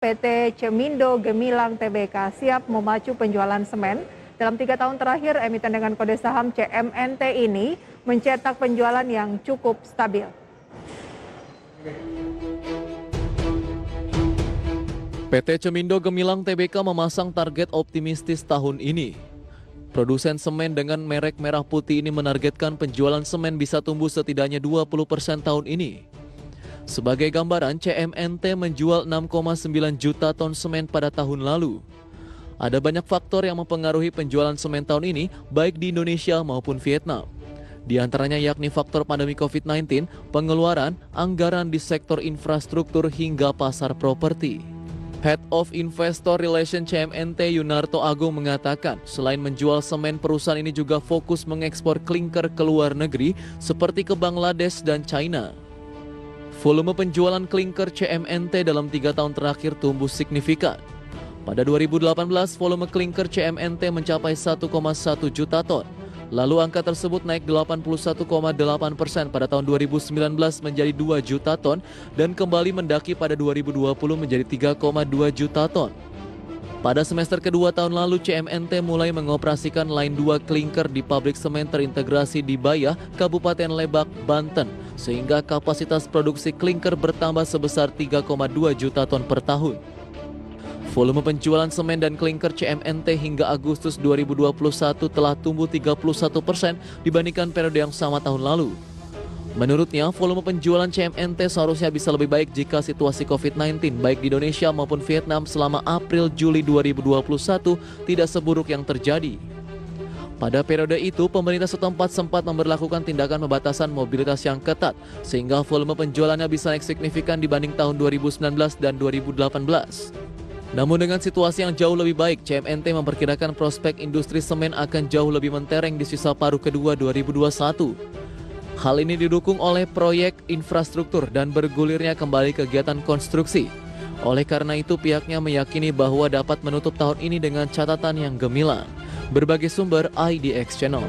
PT Cemindo Gemilang Tbk siap memacu penjualan semen. Dalam 3 tahun terakhir, emiten dengan kode saham CMNT ini mencetak penjualan yang cukup stabil. PT Cemindo Gemilang Tbk memasang target optimistis tahun ini. Produsen semen dengan merek merah putih ini menargetkan penjualan semen bisa tumbuh setidaknya 20% tahun ini. Sebagai gambaran, CMNT menjual 6,9 juta ton semen pada tahun lalu. Ada banyak faktor yang mempengaruhi penjualan semen tahun ini, baik di Indonesia maupun Vietnam. Di antaranya yakni faktor pandemi COVID-19, pengeluaran, anggaran di sektor infrastruktur hingga pasar properti. Head of Investor Relation CMNT Yunarto Agung mengatakan, selain menjual semen, perusahaan ini juga fokus mengekspor klinker ke luar negeri seperti ke Bangladesh dan China. Volume penjualan klinker CMNT dalam 3 tahun terakhir tumbuh signifikan. Pada 2018, volume klinker CMNT mencapai 1,1 juta ton. Lalu angka tersebut naik 81,8% pada tahun 2019 menjadi 2 juta ton dan kembali mendaki pada 2020 menjadi 3,2 juta ton. Pada semester kedua tahun lalu, CMNT mulai mengoperasikan line 2 klinker di pabrik semen terintegrasi di Bayah, Kabupaten Lebak, Banten, sehingga kapasitas produksi klinker bertambah sebesar 3,2 juta ton per tahun. Volume penjualan semen dan klinker CMNT hingga Agustus 2021 telah tumbuh 31% dibandingkan periode yang sama tahun lalu. Menurutnya, volume penjualan CMNT seharusnya bisa lebih baik jika situasi COVID-19 baik di Indonesia maupun Vietnam selama April-Juli 2021 tidak seburuk yang terjadi. Pada periode itu, pemerintah setempat sempat memberlakukan tindakan pembatasan mobilitas yang ketat, sehingga volume penjualannya bisa naik signifikan dibanding tahun 2019 dan 2018. Namun dengan situasi yang jauh lebih baik, CMNT memperkirakan prospek industri semen akan jauh lebih mentereng di sisa paruh kedua 2021. Hal ini didukung oleh proyek infrastruktur dan bergulirnya kembali kegiatan konstruksi. Oleh karena itu, pihaknya meyakini bahwa dapat menutup tahun ini dengan catatan yang gemilang. Berbagai sumber IDX Channel.